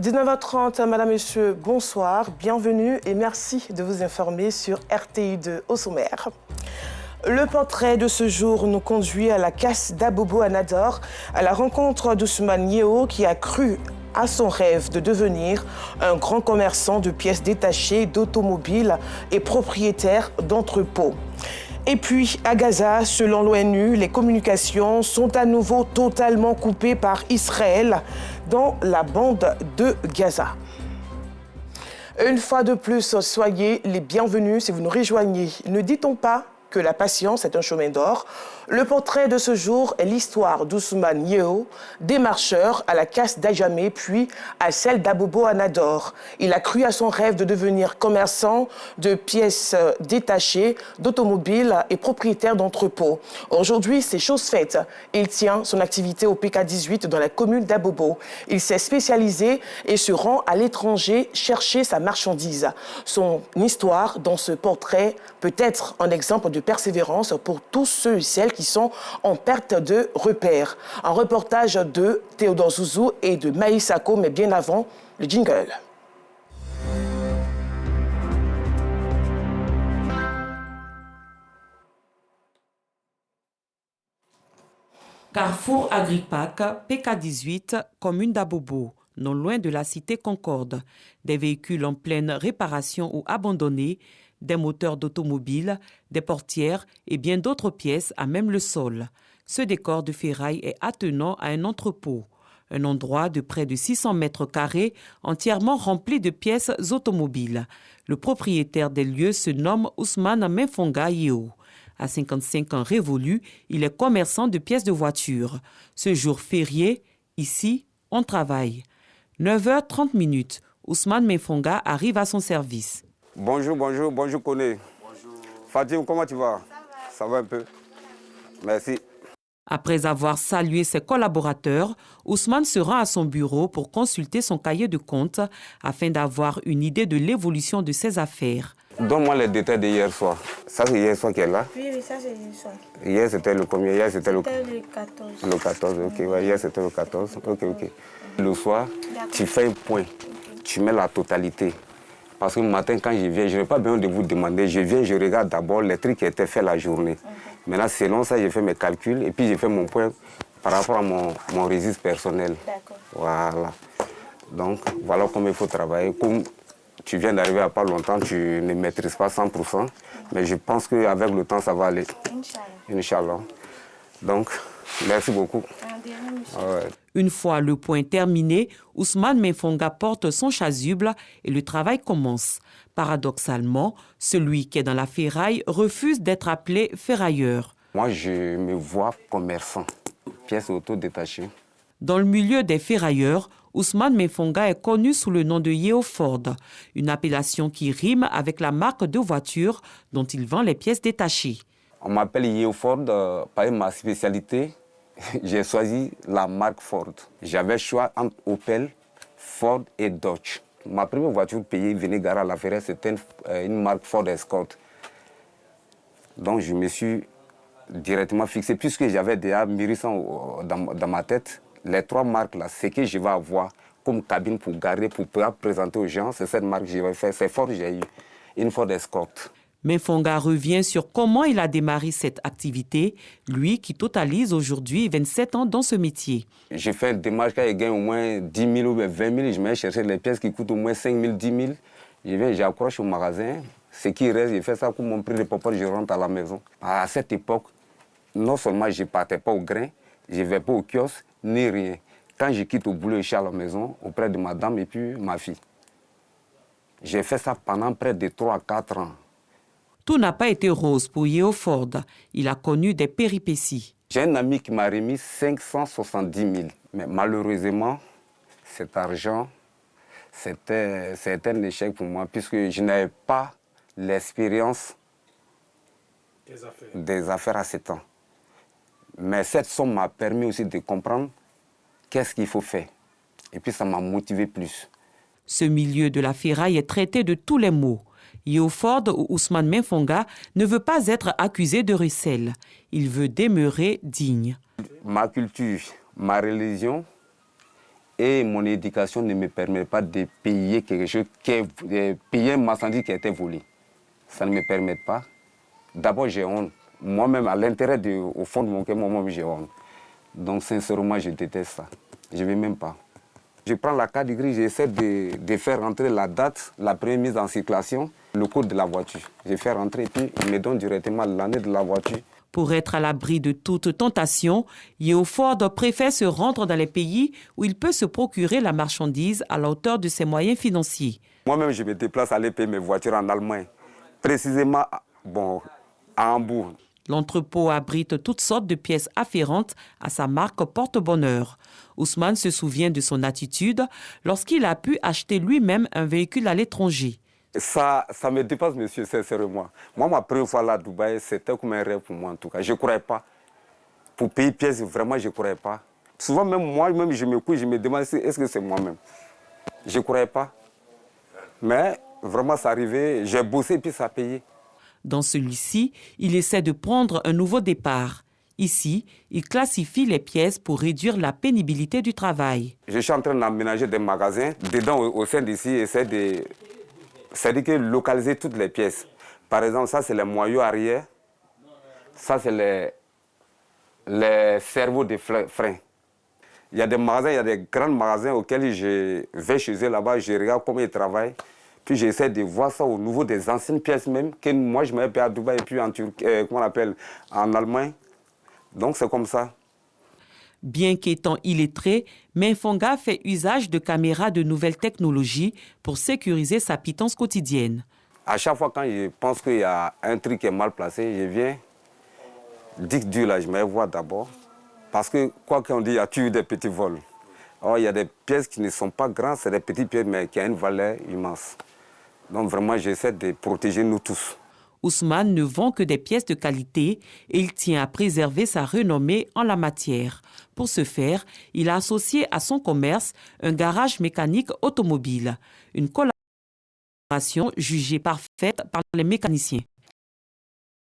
19h30, Madame, Monsieur, bonsoir, bienvenue et merci de vous informer sur RTI2 au sommaire. Le portrait de ce jour nous conduit à la casse d'Abobo à Nador, à la rencontre d'Ousmane Yeo qui a cru à son rêve de devenir un grand commerçant de pièces détachées, d'automobiles et propriétaire d'entrepôts. Et puis, à Gaza, selon l'ONU, les communications sont à nouveau totalement coupées par Israël dans la bande de Gaza. Une fois de plus, soyez les bienvenus si vous nous rejoignez. Ne dit-on pas que la patience est un chemin d'or? Le portrait de ce jour est l'histoire d'Ousmane Yeo, démarcheur à la casse d'Ajamé, puis à celle d'Abobo à Nador. Il a cru à son rêve de devenir commerçant de pièces détachées, d'automobiles et propriétaire d'entrepôts. Aujourd'hui, c'est chose faite. Il tient son activité au PK18 dans la commune d'Abobo. Il s'est spécialisé et se rend à l'étranger chercher sa marchandise. Son histoire dans ce portrait peut être un exemple de persévérance pour tous ceux et celles qui sont en perte de repères. Un reportage de Théodore Zouzou et de Maïs Sako, mais bien avant, le jingle. Carrefour Agripac, PK18, commune d'Abobo, non loin de la cité Concorde. Des véhicules en pleine réparation ou abandonnés, des moteurs d'automobile, des portières et bien d'autres pièces à même le sol. Ce décor de ferraille est attenant à un entrepôt. Un endroit de près de 600 mètres carrés entièrement rempli de pièces automobiles. Le propriétaire des lieux se nomme Ousmane Menfonga Yeo. À 55 ans révolus, il est commerçant de pièces de voiture. Ce jour férié, ici, on travaille. 9h30, Ousmane Menfonga arrive à son service. Bonjour Koné. Bonjour. Fatim, comment tu vas? Ça va un peu. Merci. Après avoir salué ses collaborateurs, Ousmane se rend à son bureau pour consulter son cahier de compte afin d'avoir une idée de l'évolution de ses affaires. Donne-moi les détails de hier soir. Ça, c'est hier soir qui est là? Oui, ça c'est hier soir. Hier, c'était le combien? Hier, c'était le 14. Le 14, ok. Ouais, hier, c'était le 14. Ok. Le soir, tu fais un point. Tu mets la totalité. Parce que le matin, quand je viens, je n'ai pas besoin de vous demander. Je viens, je regarde d'abord les trucs qui étaient faits la journée. Maintenant, selon ça, j'ai fait mes calculs et puis j'ai fait mon point par rapport à mon registre personnel. D'accord. Voilà. Donc, voilà comment il faut travailler. Comme tu viens d'arriver à pas longtemps, tu ne maîtrises pas 100%. Mais je pense qu'avec le temps, ça va aller. Inch'Allah. Inch'Allah. Donc, merci beaucoup. Ouais. Une fois le point terminé, Ousmane Menfonga porte son chasuble et le travail commence. Paradoxalement, celui qui est dans la ferraille refuse d'être appelé ferrailleur. Moi, je me vois commerçant, pièces auto-détachées. Dans le milieu des ferrailleurs, Ousmane Menfonga est connu sous le nom de Yeo Ford, une appellation qui rime avec la marque de voiture dont il vend les pièces détachées. On m'appelle Yeo Ford par ma spécialité. J'ai choisi la marque Ford. J'avais le choix entre Opel, Ford et Dodge. Ma première voiture payée venait garer à la Ferraille, c'était une marque Ford Escort. Donc je me suis directement fixé, puisque j'avais déjà mûri ça dans ma tête. Les trois marques là, ce que je vais avoir comme cabine pour garer, pour pouvoir présenter aux gens, c'est cette marque que je vais faire. C'est Ford que j'ai eu, une Ford Escort. Menfonga revient sur comment il a démarré cette activité, lui qui totalise aujourd'hui 27 ans dans ce métier. J'ai fait une démarche quand il gagne au moins 10 000 ou 20 000, je vais chercher les pièces qui coûtent au moins 5 000, 10 000. Je viens, j'accroche au magasin, ce qui reste, je fais ça pour mon prix de papa, je rentre à la maison. À cette époque, non seulement je ne partais pas au grain, je ne vais pas au kiosque, ni rien. Quand je quitte au boulot, je suis à la maison auprès de madame et puis ma fille. J'ai fait ça pendant près de 3 à 4 ans. Tout n'a pas été rose pour Yeo Ford. Il a connu des péripéties. J'ai un ami qui m'a remis 570 000. Mais malheureusement, cet argent, c'était un échec pour moi, puisque je n'avais pas l'expérience des affaires à ce temps. Mais cette somme m'a permis aussi de comprendre qu'est-ce qu'il faut faire. Et puis ça m'a motivé plus. Ce milieu de la ferraille est traité de tous les maux. Yeo Ford ou Ousmane Menfonga ne veut pas être accusé de recel. Il veut demeurer digne. Ma culture, ma religion Et mon éducation ne me permet pas de payer quelque chose, payer un marchandise qui a été volé. Ça ne me permet pas. D'abord, j'ai honte. Moi-même, à l'intérieur, au fond de mon cœur, moi-même, j'ai honte. Donc, sincèrement, je déteste ça. Je ne vais même pas. Je prends la carte grise, j'essaie de faire rentrer la date, la première mise en circulation, le code de la voiture. Je fais rentrer et puis il me donne directement l'année de la voiture. Pour être à l'abri de toute tentation, Yeo Ford préfère se rendre dans les pays où il peut se procurer la marchandise à la hauteur de ses moyens financiers. Moi-même, je me déplace à aller payer mes voitures en Allemagne, précisément à Hambourg. L'entrepôt abrite toutes sortes de pièces afférentes à sa marque Porte-Bonheur. Ousmane se souvient de son attitude lorsqu'il a pu acheter lui-même un véhicule à l'étranger. Ça me dépasse, monsieur, sincèrement. Moi, ma première fois là à Dubaï, c'était comme un rêve pour moi, en tout cas. Je ne croyais pas. Pour payer pièces, vraiment, je ne croyais pas. Souvent, même moi-même, je me couche, je me demande est-ce que c'est moi-même. Je ne croyais pas. Mais vraiment, ça arrivait. J'ai bossé et puis ça a payé. Dans celui-ci, il essaie de prendre un nouveau départ. Ici, il classifie les pièces pour réduire la pénibilité du travail. Je suis en train d'aménager des magasins. Dedans, au sein d'ici, j'essaie de... C'est-à-dire que localiser toutes les pièces. Par exemple, ça, c'est les moyaux arrière. Ça, c'est les cerveaux de frein. Il y a des magasins, il y a des grands magasins auxquels je vais chez eux là-bas, je regarde comment ils travaillent. Puis j'essaie de voir ça au niveau des anciennes pièces même, que moi, je m'avais payé à Dubaï et puis en Turquie, comment on appelle, en Allemagne. Donc, c'est comme ça. Bien qu'étant illettré, Mainfonga fait usage de caméras de nouvelles technologies pour sécuriser sa pitance quotidienne. À chaque fois quand je pense qu'il y a un truc qui est mal placé, je viens, dites Dieu là, je me vois d'abord. Parce que quoi qu'on dit, il y a toujours des petits vols. Or, il y a des pièces qui ne sont pas grandes, c'est des petites pièces, mais qui ont une valeur immense. Donc vraiment, j'essaie de protéger nous tous. Ousmane ne vend que des pièces de qualité et il tient à préserver sa renommée en la matière. Pour ce faire, il a associé à son commerce un garage mécanique automobile, une collaboration jugée parfaite par les mécaniciens.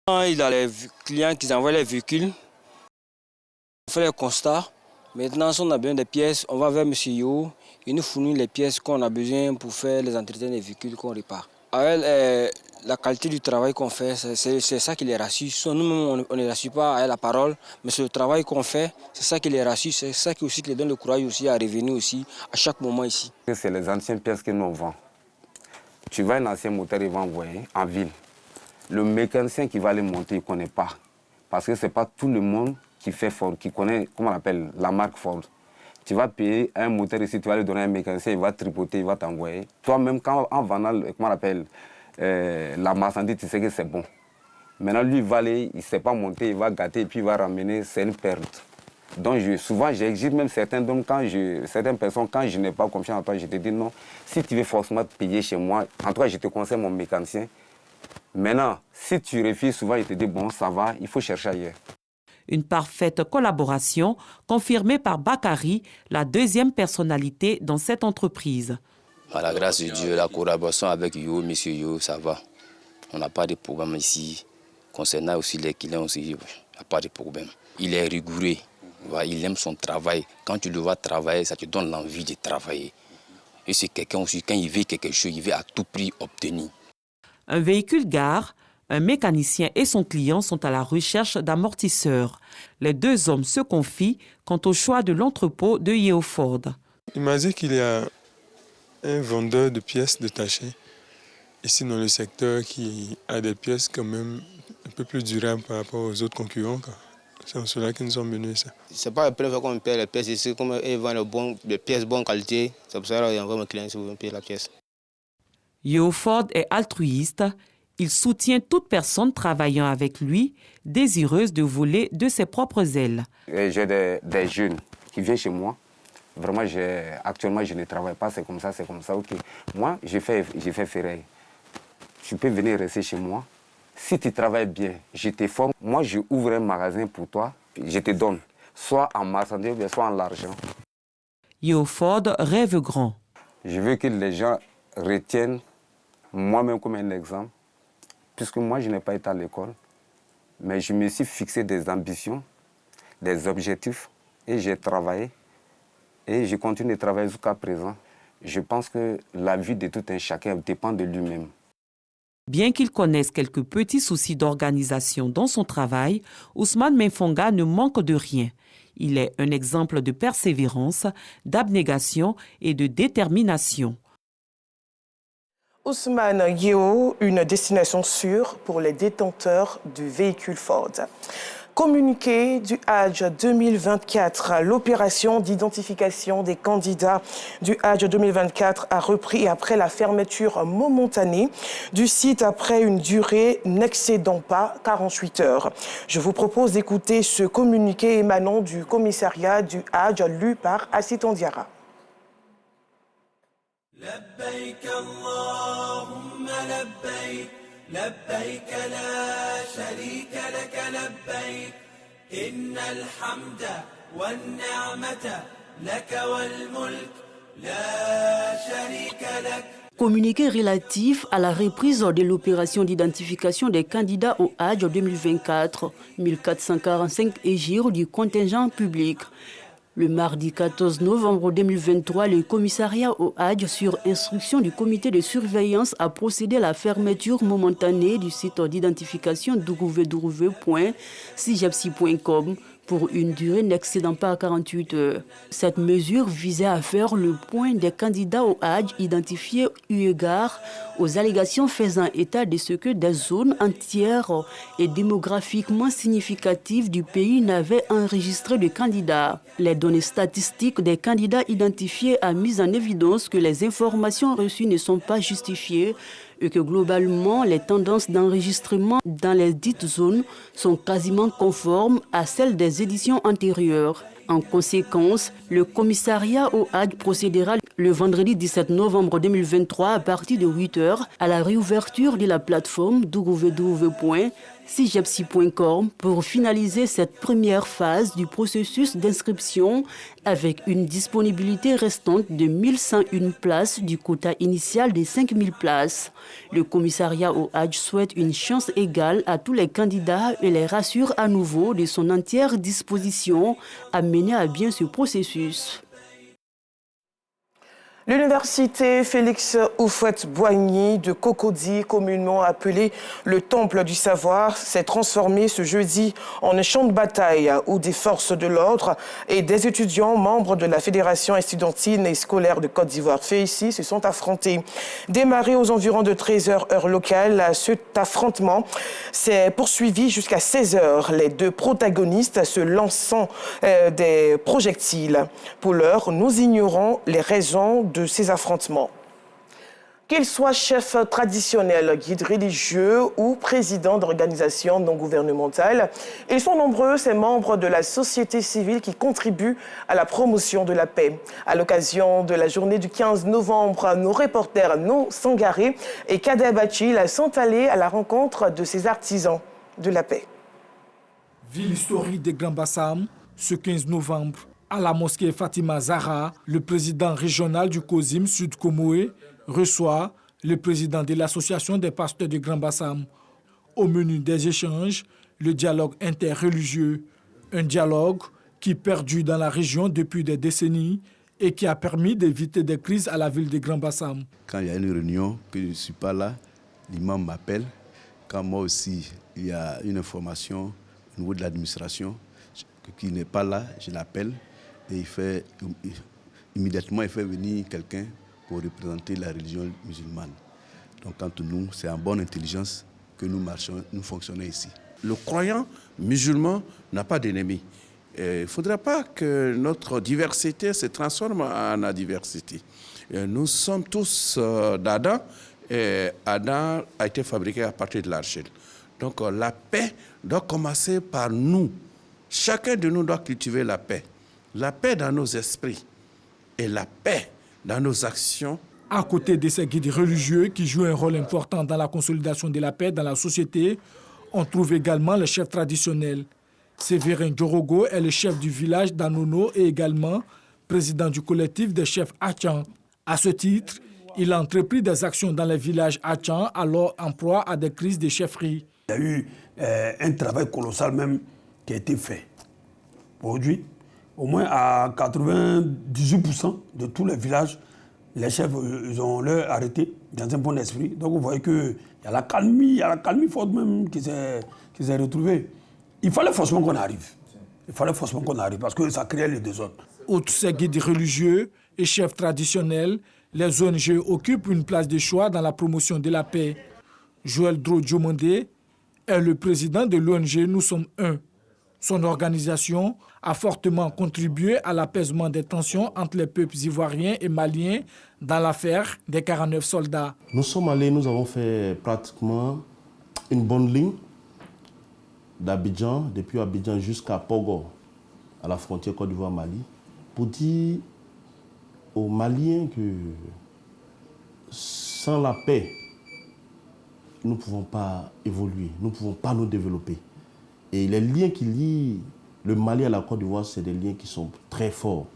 Il a les clients qui envoient les véhicules, on fait les constats. Maintenant, si on a besoin de pièces, on va vers M. Yo. Il nous fournit les pièces qu'on a besoin pour faire les entretiens des véhicules qu'on répare. Avec la qualité du travail qu'on fait, c'est ça qui les rassure. Nous-mêmes, on ne les rassure pas avec la parole, mais c'est le travail qu'on fait, c'est ça qui les rassure, c'est ça qui aussi les donne le courage aussi à revenir aussi à chaque moment ici. C'est les anciennes pièces que nous vendons. Tu vas un ancien moteur, il va envoyer en ville. Le mécanicien qui va les monter, il ne connaît pas. Parce que ce n'est pas tout le monde qui fait Ford, qui connaît, comment on appelle, la marque Ford. Tu vas payer un moteur ici, tu vas le donner à un mécanicien, il va tripoter, il va t'envoyer. Toi-même, en vendant, comment on appelle, la marchandise, tu sais que c'est bon. Maintenant, lui, il va aller, il ne sait pas monter, il va gâter, et puis il va ramener, c'est une perte. Donc, souvent, j'exige même certaines personnes, quand je n'ai pas confiance en toi, je te dis non, si tu veux forcément te payer chez moi, en tout cas, je te conseille mon mécanicien. Maintenant, si tu refuses, souvent, il te dit bon, ça va, il faut chercher ailleurs. Une parfaite collaboration confirmée par Bakary, la deuxième personnalité dans cette entreprise. À la grâce de Dieu, la collaboration avec Yo, Monsieur Yo, ça va. On n'a pas de problème ici. Concernant aussi les clients aussi, il n'y a pas de problème. Il est rigoureux, il aime son travail. Quand tu le vois travailler, ça te donne l'envie de travailler. Et c'est quelqu'un aussi, quand il veut quelque chose, il veut à tout prix obtenir. Un véhicule gare, un mécanicien et son client sont à la recherche d'amortisseurs. Les deux hommes se confient quant au choix de l'entrepôt de Yeo Ford. Il m'a dit qu'il y a un vendeur de pièces détachées ici dans le secteur qui a des pièces quand même un peu plus durables par rapport aux autres concurrents. C'est en cela qu'ils nous ont menés ça. C'est pas la première fois qu'on paye les pièces ici, comme ils vendent des pièces de bonne qualité. C'est pour ça qu'ils envoient mes clients si vous voulez payer la pièce. Yeo Ford est altruiste. Il soutient toute personne travaillant avec lui, désireuse de voler de ses propres ailes. J'ai des jeunes qui viennent chez moi. Vraiment, actuellement, je ne travaille pas, c'est comme ça, ok. Moi, j'ai fait ferraille. Tu peux venir rester chez moi. Si tu travailles bien, je te forme. Moi, je ouvre un magasin pour toi, je te donne, soit en marchandises, soit en l'argent. Yeo Ford rêve grand. Je veux que les gens retiennent moi-même comme un exemple. Puisque moi, je n'ai pas été à l'école, mais je me suis fixé des ambitions, des objectifs, et j'ai travaillé. Et je continue de travailler jusqu'à présent. Je pense que la vie de tout un chacun dépend de lui-même. Bien qu'il connaisse quelques petits soucis d'organisation dans son travail, Ousmane Menfonga ne manque de rien. Il est un exemple de persévérance, d'abnégation et de détermination. Ousmane Yeo, une destination sûre pour les détenteurs du véhicule Ford. Communiqué du Hajj 2024, l'opération d'identification des candidats du Hajj 2024 a repris après la fermeture momentanée du site après une durée n'excédant pas 48 heures. Je vous propose d'écouter ce communiqué émanant du commissariat du Hajj lu par Assiton Diarra. لبيك اللهم لبيك لبيك لا شريك لك لبيك إن الحمد والنعمة لك والملك لا شريك لك. Communiqué relatif à la reprise de l'opération d'identification des candidats au Hajj 2024, 1445 égir du contingent public. Le mardi 14 novembre 2023, le commissariat au Hajj, sur instruction du comité de surveillance, a procédé à la fermeture momentanée du site d'identification www.sijepsi.com pour une durée n'excédant pas 48 heures. Cette mesure visait à faire le point des candidats au Hajj identifiés eu égard aux allégations faisant état de ce que des zones entières et démographiquement significatives du pays n'avaient enregistré de candidats. Les données statistiques des candidats identifiés a mis en évidence que les informations reçues ne sont pas justifiées et que globalement, les tendances d'enregistrement dans les dites zones sont quasiment conformes à celles des éditions antérieures. En conséquence, le commissariat au Hajj procédera le vendredi 17 novembre 2023 à partir de 8 h à la réouverture de la plateforme www.sijepsi.com pour finaliser cette première phase du processus d'inscription avec une disponibilité restante de 1101 places du quota initial de 5000 places. Le commissariat au Hajj souhaite une chance égale à tous les candidats et les rassure à nouveau de son entière disposition à mener à bien ce processus. L'université Félix Houphouët-Boigny de Cocody, communément appelée le Temple du Savoir, s'est transformée ce jeudi en un champ de bataille où des forces de l'ordre et des étudiants membres de la Fédération estudiantine et scolaire de Côte d'Ivoire, FEICI, se sont affrontés. Démarré aux environs de 13 h heure locale, cet affrontement s'est poursuivi jusqu'à 16 h, les deux protagonistes se lançant des projectiles. Pour l'heure, nous ignorons les raisons de ces affrontements. Qu'ils soient chefs traditionnels, guides religieux ou présidents d'organisations non gouvernementales, ils sont nombreux, ces membres de la société civile qui contribuent à la promotion de la paix. À l'occasion de la journée du 15 novembre, nos reporters No Sangaré et Kader Bachil sont allés à la rencontre de ces artisans de la paix. Ville historique de Grand Bassam, ce 15 novembre, à la mosquée Fatima Zahra, le président régional du COSIM Sud Comoé reçoit le président de l'association des pasteurs de Grand Bassam. Au menu des échanges, le dialogue interreligieux, un dialogue qui perdure dans la région depuis des décennies et qui a permis d'éviter des crises à la ville de Grand Bassam. Quand il y a une réunion, que je ne suis pas là, l'imam m'appelle. Quand moi aussi, il y a une information au niveau de l'administration qui n'est pas là, je l'appelle. Et immédiatement, il fait venir quelqu'un pour représenter la religion musulmane. Donc, entre nous, c'est en bonne intelligence que nous marchons, nous fonctionnons ici. Le croyant musulman n'a pas d'ennemi. Il ne faudrait pas que notre diversité se transforme en adiversité. Nous sommes tous d'Adam, et Adam a été fabriqué à partir de l'argile. Donc, la paix doit commencer par nous. Chacun de nous doit cultiver la paix. La paix dans nos esprits et la paix dans nos actions. À côté de ces guides religieux qui jouent un rôle important dans la consolidation de la paix dans la société, on trouve également les chefs traditionnels. Séverin Djorogo est le chef du village d'Anono et également président du collectif des chefs Achan. À ce titre, il a entrepris des actions dans les villages Achan, alors en proie à des crises de chefferie. Il y a eu un travail colossal même qui a été fait. Aujourd'hui, Au moins à 98% de tous les villages, les chefs ils ont leur arrêté dans un bon esprit. Donc vous voyez qu'il y a la calmie forte même qui s'est retrouvée. Il fallait forcément qu'on arrive. Parce que ça créait le désordre. Outre ces guides religieux et chefs traditionnels, les ONG occupent une place de choix dans la promotion de la paix. Joël Dro-Diomandé est le président de l'ONG Nous sommes un. Son organisation a fortement contribué à l'apaisement des tensions entre les peuples ivoiriens et maliens dans l'affaire des 49 soldats. Nous sommes allés, nous avons fait pratiquement une bonne ligne d'Abidjan, depuis Abidjan jusqu'à Pogo, à la frontière Côte d'Ivoire-Mali, pour dire aux Maliens que sans la paix, nous ne pouvons pas évoluer, nous ne pouvons pas nous développer. Et les liens qui lient le Mali à la Côte d'Ivoire, c'est des liens qui sont très forts.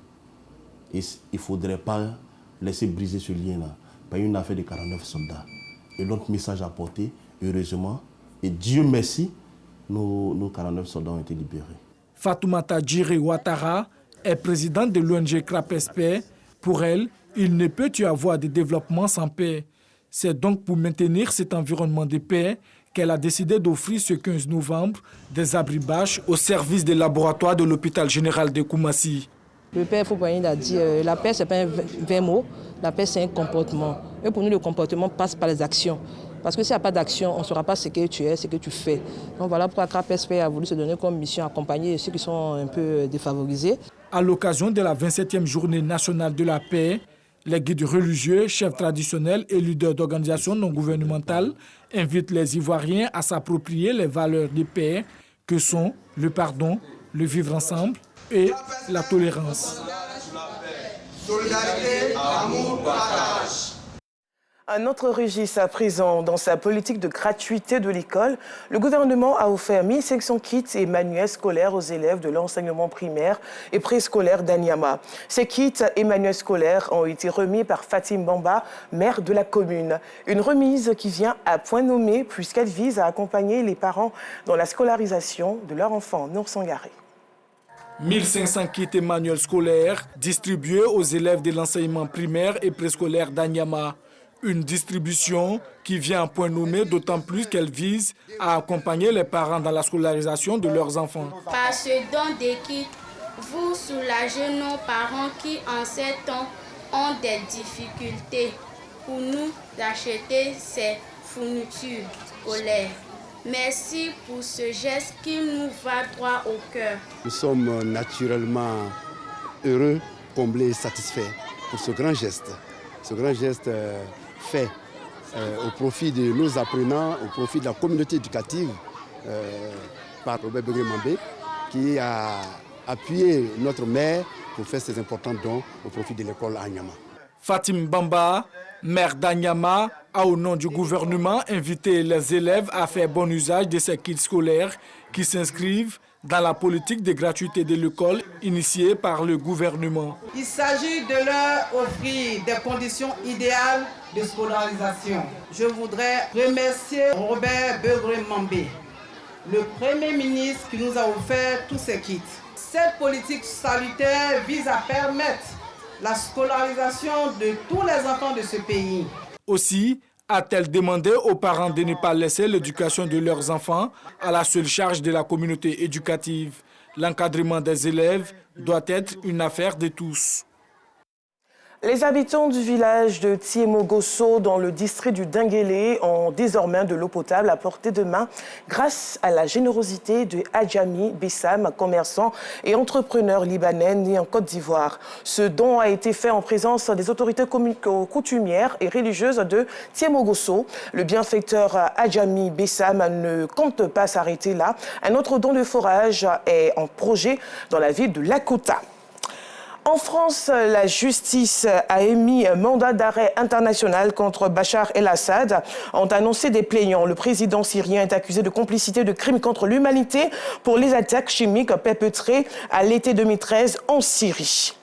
Et il ne faudrait pas laisser briser ce lien-là par une affaire de 49 soldats. Et l'autre message à porter, heureusement, et Dieu merci, nos 49 soldats ont été libérés. Fatoumata Djiri Ouattara est présidente de l'ONG CRAPESP. Pour elle, il ne peut y avoir de développement sans paix. C'est donc pour maintenir cet environnement de paix qu'elle a décidé d'offrir ce 15 novembre des abris bâches au service des laboratoires de l'hôpital général de Koumassi. Le père Foupaïne a dit la paix, ce n'est pas un vain mot, la paix, c'est un comportement. Et pour nous, le comportement passe par les actions. Parce que s'il n'y a pas d'action, on ne saura pas ce que tu es, ce que tu fais. Donc voilà pourquoi CRAPESP a voulu se donner comme mission accompagner ceux qui sont un peu défavorisés. À l'occasion de la 27e journée nationale de la paix, les guides religieux, chefs traditionnels et leaders d'organisations non gouvernementales invitent les Ivoiriens à s'approprier les valeurs de paix que sont le pardon, le vivre ensemble et la tolérance. Solidarité, amour, partage. Un autre registre à présent dans sa politique de gratuité de l'école, le gouvernement a offert 1500 kits et manuels scolaires aux élèves de l'enseignement primaire et préscolaire d'Anyama. Ces kits et manuels scolaires ont été remis par Fatim Bamba, maire de la commune. Une remise qui vient à point nommé puisqu'elle vise à accompagner les parents dans la scolarisation de leurs enfants. Nour Sangaré. 1500 kits et manuels scolaires distribués aux élèves de l'enseignement primaire et préscolaire d'Anyama. Une distribution qui vient à point nommé, d'autant plus qu'elle vise à accompagner les parents dans la scolarisation de leurs enfants. Par ce don de kits, vous soulagez nos parents qui, en ces temps, ont des difficultés pour nous d'acheter ces fournitures scolaires. Merci pour ce geste qui nous va droit au cœur. Nous sommes naturellement heureux, comblés et satisfaits pour ce grand geste. Ce grand geste fait au profit de nos apprenants, au profit de la communauté éducative par Robert Begré-Mambé qui a appuyé notre maire pour faire ces importants dons au profit de l'école à Anyama. Fatim Bamba, maire d'Anyama, a au nom du gouvernement invité les élèves à faire bon usage de ces kits scolaires qui s'inscrivent dans la politique de gratuité de l'école initiée par le gouvernement. Il s'agit de leur offrir des conditions idéales de scolarisation. Je voudrais remercier Robert Begré-Mambé, le Premier ministre qui nous a offert tous ces kits. Cette politique salutaire vise à permettre la scolarisation de tous les enfants de ce pays. Aussi, a-t-elle demandé aux parents de ne pas laisser l'éducation de leurs enfants à la seule charge de la communauté éducative. L'encadrement des élèves doit être une affaire de tous. Les habitants du village de Tiemogoso, dans le district du Dinguélé, ont désormais de l'eau potable à portée de main grâce à la générosité de Adjami Bessam, commerçant et entrepreneur libanais né en Côte d'Ivoire. Ce don a été fait en présence des autorités coutumières et religieuses de Tiemogoso. Le bienfaiteur Adjami Bessam ne compte pas s'arrêter là. Un autre don de forage est en projet dans la ville de Lakota. En France, la justice a émis un mandat d'arrêt international contre Bachar el-Assad. Ont annoncé des plaignants. Le président syrien est accusé de complicité de crimes contre l'humanité pour les attaques chimiques perpétrées à l'été 2013 en Syrie.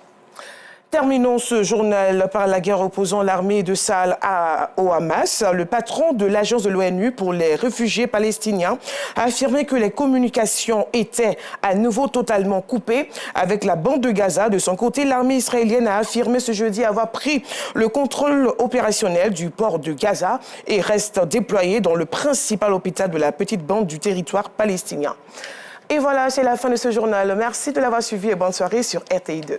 Terminons ce journal par la guerre opposant l'armée de Sahel au Hamas. Le patron de l'agence de l'ONU pour les réfugiés palestiniens a affirmé que les communications étaient à nouveau totalement coupées avec la bande de Gaza. De son côté, l'armée israélienne a affirmé ce jeudi avoir pris le contrôle opérationnel du port de Gaza et reste déployée dans le principal hôpital de la petite bande du territoire palestinien. Et voilà, c'est la fin de ce journal. Merci de l'avoir suivi et bonne soirée sur RTI2.